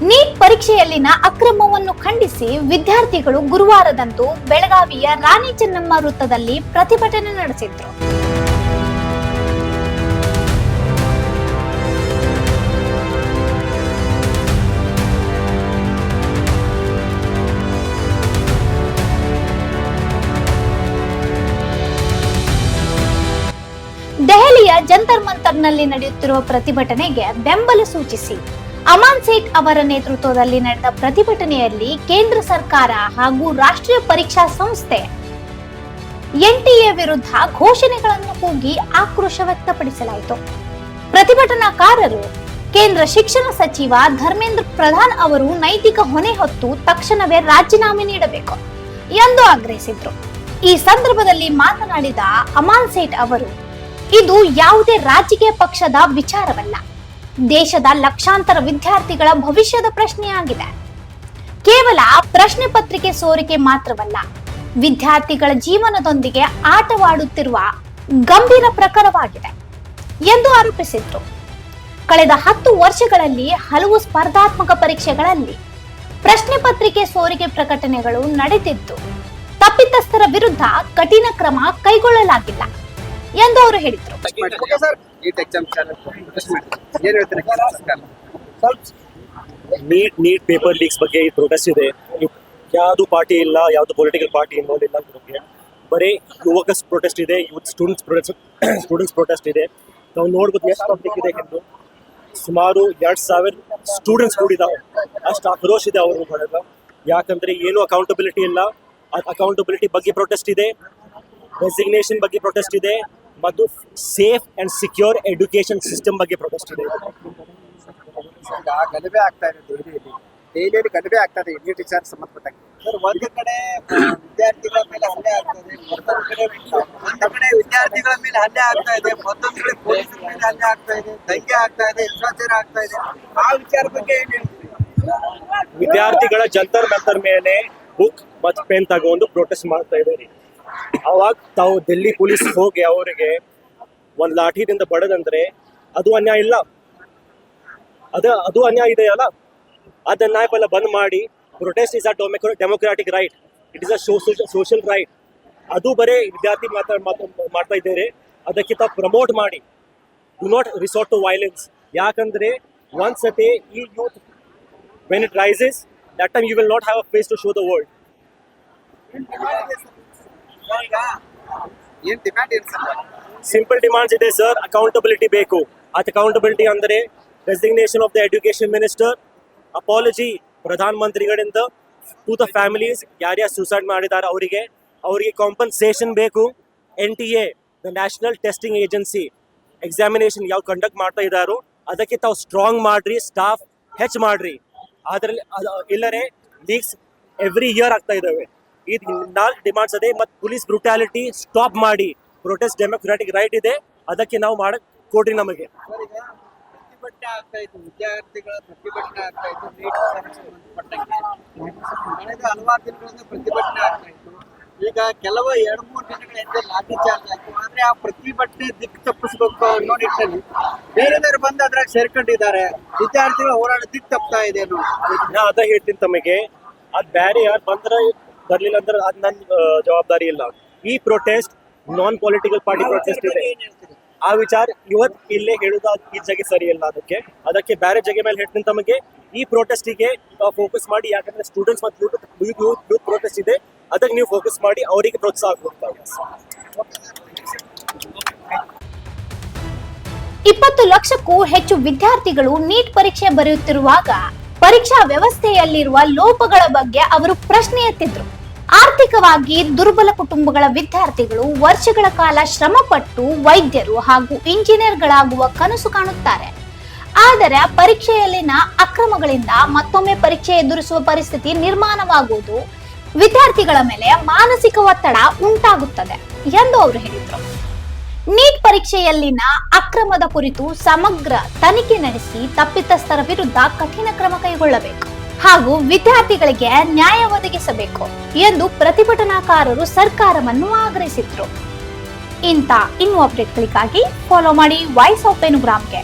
Neat ಪರೀಕ್ಷೆಯಲ್ಲಿನ ಅಕ್ರಮವನ್ನು ಖಂಡಿಸಿ ವಿದ್ಯಾರ್ಥಿಗಳು ಗುರುವಾರದಂದು ಬೆಳಗಾವಿಯ ರಾಣಿ ಚೆನ್ನಮ್ಮ ವೃತ್ತದಲ್ಲಿ ಪ್ರತಿಭಟನೆ ನಡೆಸಿದ್ರು. ದೆಹಲಿಯ ಜಂತರ್ ಮಂತರ್ನಲ್ಲಿ ನಡೆಯುತ್ತಿರುವ ಪ್ರತಿಭಟನೆಗೆ ಬೆಂಬಲ ಸೂಚಿಸಿ ಅಮಾನ್ ಸೇಠ್ ಅವರ ನೇತೃತ್ವದಲ್ಲಿ ನಡೆದ ಪ್ರತಿಭಟನೆಯಲ್ಲಿ ಕೇಂದ್ರ ಸರ್ಕಾರ ಹಾಗೂ ರಾಷ್ಟ್ರೀಯ ಪರೀಕ್ಷಾ ಸಂಸ್ಥೆ ಎನ್ಟಿಎ ವಿರುದ್ಧ ಘೋಷಣೆಗಳನ್ನು ಕೂಗಿ ಆಕ್ರೋಶ ವ್ಯಕ್ತಪಡಿಸಲಾಯಿತು. ಪ್ರತಿಭಟನಾಕಾರರು ಕೇಂದ್ರ ಶಿಕ್ಷಣ ಸಚಿವ ಧರ್ಮೇಂದ್ರ ಪ್ರಧಾನ್ ಅವರು ನೈತಿಕ ಹೊಣೆ ಹೊತ್ತು ತಕ್ಷಣವೇ ರಾಜೀನಾಮೆ ನೀಡಬೇಕು ಎಂದು ಆಗ್ರಹಿಸಿದ್ರು. ಈ ಸಂದರ್ಭದಲ್ಲಿ ಮಾತನಾಡಿದ ಅಮಾನ್ ಸೇಠ್ ಅವರು, ಇದು ಯಾವುದೇ ರಾಜಕೀಯ ಪಕ್ಷದ ವಿಚಾರವಲ್ಲ, ದೇಶದ ಲಕ್ಷಾಂತರ ವಿದ್ಯಾರ್ಥಿಗಳ ಭವಿಷ್ಯದ ಪ್ರಶ್ನೆಯಾಗಿದೆ. ಕೇವಲ ಪ್ರಶ್ನೆ ಪತ್ರಿಕೆ ಸೋರಿಕೆ ಮಾತ್ರವಲ್ಲ, ವಿದ್ಯಾರ್ಥಿಗಳ ಜೀವನದೊಂದಿಗೆ ಆಟವಾಡುತ್ತಿರುವ ಗಂಭೀರ ಪ್ರಕರಣವಾಗಿದೆ ಎಂದು ಆರೋಪಿಸಿದ್ರು. ಕಳೆದ 10 ವರ್ಷಗಳಲ್ಲಿ ಹಲವು ಸ್ಪರ್ಧಾತ್ಮಕ ಪರೀಕ್ಷೆಗಳಲ್ಲಿ ಪ್ರಶ್ನೆ ಪತ್ರಿಕೆ ಸೋರಿಕೆ ಪ್ರಕಟಣೆಗಳು ನಡೆದಿದ್ದು, ತಪ್ಪಿತಸ್ಥರ ವಿರುದ್ಧ ಕಠಿಣ ಕ್ರಮ ಕೈಗೊಳ್ಳಲಾಗಿಲ್ಲ ಎಂದು ಅವರು ಹೇಳಿದರು. ನೀಟ್ ಪೇಪರ್ ಲೀಕ್ಸ್ ಬಗ್ಗೆ ಈ ಪ್ರೊಟೆಸ್ಟ್ ಇದೆ. ಯಾವುದು ಪಾರ್ಟಿ ಇಲ್ಲ, ಯಾವುದು ಪೊಲಿಟಿಕಲ್ ಪಾರ್ಟಿ ಇನ್ವಾಲ್ವ್ ಇಲ್ಲ ಬಗ್ಗೆ ಬರೀ ಯುವಕಸ್ ಪ್ರೊಟೆಸ್ಟ್ ಇದೆ, ಸ್ಟೂಡೆಂಟ್ಸ್ ಪ್ರೊಟೆಸ್ಟ್ ಇದೆ. ನಾವು ನೋಡ್ಬೋದು ಎಷ್ಟು ಪಬ್ಲಿಕ್ ಇದೆ ಎಂದು. ಸುಮಾರು 2000 ಸ್ಟೂಡೆಂಟ್ಸ್ ಕೂಡಿದಾವೆ. ಅಷ್ಟು ಆಕ್ರೋಶ ಇದೆ ಅವರು ಹೊಡೆದ. ಯಾಕಂದ್ರೆ ಏನು ಅಕೌಂಟಬಿಲಿಟಿ ಇಲ್ಲ. ಅಕೌಂಟಬಿಲಿಟಿ ಬಗ್ಗೆ ಪ್ರೊಟೆಸ್ಟ್ ಇದೆ, ರೆಸಿಗ್ನೇಷನ್ ಬಗ್ಗೆ ಪ್ರೊಟೆಸ್ಟ್ ಇದೆ ಮತ್ತು safe and secure education system ಬಗ್ಗೆ ಪ್ರೊಟೆಸ್ಟ್ ಇದೆ. ಗಲಭೆ ಆಗ್ತಾ ಇದೆ ಡೈಲಿಯಲ್ಲಿ ಗಲಭೆ ಆಗ್ತಾ ಇದೆ ಇಂಡಿಯನ್ ಟೀಚರ್ ಸಂಬಂಧಪಟ್ಟ ಸರ್. ಒಂದು ಕಡೆ ವಿದ್ಯಾರ್ಥಿಗಳ ಮೇಲೆ ಹಲ್ಲೆ ಆಗ್ತಾ ಇದೆ, ಮತ್ತೊಂದು ಕಡೆ ವಿದ್ಯಾರ್ಥಿಗಳ ಮೇಲೆ ಹಲ್ಲೆ ಆಗ್ತಾ ಇದೆ, ಮತ್ತೊಂದು ಕಡೆ ಪೊಲೀಸರ ಮೇಲೆ ಹಲ್ಲೆ ಆಗ್ತಾ ಇದೆ, ದಂಗೆ ಆಗ್ತಾ ಇದೆ, ಹಿಂಸಾಚಾರ ಆಗ್ತಾ ಇದೆ. ಆ ವಿಚಾರ ಬಗ್ಗೆ ಏನ್ ಹೇಳ್ತೀವಿ? ವಿದ್ಯಾರ್ಥಿಗಳ ಜಂತರ್ ಮಂತರ್ ಮೇಲೆ ಬುಕ್ ಮತ್ತು ಪೆನ್ ತಗೊಂಡು ಪ್ರೊಟೆಸ್ಟ್ ಮಾಡ್ತಾ ಇದ್ದಾರೆ. ಅವಾಗ ತಾವು ದಿಲ್ಲಿ ಪೊಲೀಸ್ ಹೋಗಿ ಅವರಿಗೆ ಒಂದು ಲಾಠಿದಿಂದ ಬಡದಂದ್ರೆ ಅದು ಅನ್ಯಾಯ ಇಲ್ಲ, ಅದು ಅನ್ಯಾಯ ಇದೆ ಅಲ್ಲ. ಅದು ಅನ್ಯಾಯವೆಲ್ಲ ಬಂದ್ ಮಾಡಿ protest is a democratic right, it is a social right. ಅದು ಬರೀ ವಿದ್ಯಾರ್ಥಿ ಮಾಡ್ತಾ ಇದ್ದಾರೆ. ಅದಕ್ಕೆ ತಾವು ಪ್ರಮೋಟ್ ಮಾಡಿ, do not resort to violence. ಯಾಕಂದ್ರೆ ಒಂದ್ಸತಿ ಈ youth when it rises that time you will not have a face to show the world. Simple demands ಇದೆ ಸರ್. ಅಕೌಂಟಬಿಲಿಟಿ ಬೇಕು. ಅಕೌಂಟಬಿಲಿಟಿ ಅಂದರೆ resignation of the education minister, apology ಪ್ರಧಾನ ಮಂತ್ರಿಗಳಿಂದ to the families ಯಾರ್ಯಾರು suicide ಮಾಡಿದ್ದಾರೆ ಅವರಿಗೆ compensation ಬೇಕು. NTA the national testing agency examination ಯಾವ ಕಂಡಕ್ಟ್ ಮಾಡ್ತಾ ಇದ್ದಾರೋ ಅದಕ್ಕೆ ತಾವು ಸ್ಟ್ರಾಂಗ್ ಮಾಡ್ರಿ, ಸ್ಟಾಫ್ ಹೆಚ್ಚು ಮಾಡ್ರಿ. ಅದರಲ್ಲಿ ಇಲ್ಲರೆ ಲೀಕ್ಸ್ ಎವ್ರಿ ಇಯರ್ ಆಗ್ತಾ ಇದ್ದಾವೆ. ಇದು 4 ಡಿಮಾಂಡ್ಸ್ ಇದೆ. ಮತ್ತು ಪೊಲೀಸ್ ಬ್ರುಟಾಲಿಟಿ ಸ್ಟಾಪ್ ಮಾಡಿ. ಪ್ರೊಟೆಸ್ಟ್ ಡೆಮೊಕ್ರಾಟಿಕ್ ರೈಟ್ ಇದೆ, ಅದಕ್ಕೆ ನಾವು ಮಾಡಕ್ ಕೊಡ್ರಿ. ನಮಗೆ ಪ್ರತಿಭಟನೆ ಆಗ್ತಾ ಇತ್ತು, ವಿದ್ಯಾರ್ಥಿಗಳ ಪ್ರತಿಭಟನೆ ಆಗ್ತಾ ಇತ್ತು. ನೀಟ್ ಸಂಬಂಧಪಟ್ಟಂಗೆ ಕಳೆದ ಹಲವಾರು ದಿನಗಳಿಂದ ಪ್ರತಿಭಟನೆ ಆಗ್ತಾ ಇತ್ತು. ಈಗ ಕೆಲವು 2-3 ದಿನಗಳ ಹಿಂದೆ ಲಾಠಿ ಚಾರ್ಜ್ ಆಯ್ತು. ಆದ್ರೆ ಆ ಪ್ರತಿಭಟನೆ ದಿಕ್ಕು ತಪ್ಪಿಸ್ಬೇಕು ಅನ್ನೋ ನಿಟ್ಟಿನಲ್ಲಿ ಬೇರೆದವರು ಬಂದು ಅದ್ರಾಗ ಸೇರ್ಕೊಂಡಿದ್ದಾರೆ. ವಿದ್ಯಾರ್ಥಿಗಳ ಹೋರಾಟ ದಿಕ್ಕು ತಪ್ತಾ ಇದೆ ಅನ್ನೋ ನಾ ಅದ ಹೇಳ್ತೀನಿ ತಮಗೆ. ಅದ್ ಬೇರೆ ಯಾರು ಬರ್ಲಿಲ್ಲ ಅಂದ್ರೆ ಅದ್ ನನ್ನ ಜವಾಬ್ದಾರಿ ಇಲ್ಲ. ಈ ಪ್ರೊಟೆಸ್ಟ್ ನಾನ್ ಪೊಲಿಟಿಕಲ್ ಪಾರ್ಟಿ ಪ್ರೊಟೆಸ್ಟ್ ಇದೆ. ಆ ವಿಚಾರ ಇವತ್ತು ಇಲ್ಲೇ ಹೇಳುದು ಈ ಜಾಗ ಸರಿ ಇಲ್ಲ. ಅದಕ್ಕೆ ಬೇರೆ ಜಾಗ ಮೇಲೆ ಹೇಳ್ತೀನಿ ತಮಗೆ. ಈ ಪ್ರೊಟೆಸ್ಟಿಗೆ ಫೋಕಸ್ ಮಾಡಿ, ಯಾಕಂದ್ರೆ ಸ್ಟೂಡೆಂಟ್ಸ್ ಮತ್ತು ಯೂತ್ ಪ್ರೊಟೆಸ್ಟ್ ಇದೆ, ಅದಕ್ಕೆ ನೀವು ಫೋಕಸ್ ಮಾಡಿ ಅವರಿಗೆ ಪ್ರೋತ್ಸಾಹ ಕೊಡ್ತಾರೆ. 20 ಲಕ್ಷಕ್ಕೂ ಹೆಚ್ಚು ವಿದ್ಯಾರ್ಥಿಗಳು ನೀಟ್ ಪರೀಕ್ಷೆ ಬರೆಯುತ್ತಿರುವಾಗ ಪರೀಕ್ಷಾ ವ್ಯವಸ್ಥೆಯಲ್ಲಿರುವ ಲೋಪಗಳ ಬಗ್ಗೆ ಅವರು ಪ್ರಶ್ನೆ ಎತ್ತಿದ್ರು. ಆರ್ಥಿಕವಾಗಿ ದುರ್ಬಲ ಕುಟುಂಬಗಳ ವಿದ್ಯಾರ್ಥಿಗಳು ವರ್ಷಗಳ ಕಾಲ ಶ್ರಮಪಟ್ಟು ವೈದ್ಯರು ಹಾಗೂ ಇಂಜಿನಿಯರ್ಗಳಾಗುವ ಕನಸು ಕಾಣುತ್ತಾರೆ. ಆದರೆ ಪರೀಕ್ಷೆಯಲ್ಲಿನ ಅಕ್ರಮಗಳಿಂದ ಮತ್ತೊಮ್ಮೆ ಪರೀಕ್ಷೆ ಎದುರಿಸುವ ಪರಿಸ್ಥಿತಿ ನಿರ್ಮಾಣವಾಗುವುದು ವಿದ್ಯಾರ್ಥಿಗಳ ಮೇಲೆ ಮಾನಸಿಕ ಒತ್ತಡ ಉಂಟಾಗುತ್ತದೆ ಎಂದು ಅವರು ಹೇಳಿದರು. ನೀಟ್ ಪರೀಕ್ಷೆಯಲ್ಲಿನ ಅಕ್ರಮದ ಕುರಿತು ಸಮಗ್ರ ತನಿಖೆ ನಡೆಸಿ ತಪ್ಪಿತಸ್ಥರ ವಿರುದ್ಧ ಕಠಿಣ ಕ್ರಮ ಕೈಗೊಳ್ಳಬೇಕು ಹಾಗೂ ವಿದ್ಯಾರ್ಥಿಗಳಿಗೆ ನ್ಯಾಯ ಒದಗಿಸಬೇಕು ಎಂದು ಪ್ರತಿಭಟನಾಕಾರರು ಸರ್ಕಾರವನ್ನು ಆಗ್ರಹಿಸಿದ್ರು. ಇಂಥ ಇನ್ನೂ ಅಪ್ಡೇಟ್ಗಳಿಗಾಗಿ ಫಾಲೋ ಮಾಡಿ ವಾಯ್ಸ್ ಆಫ್ ಪೆನುಗ್ರಾಮ್ಗೆ.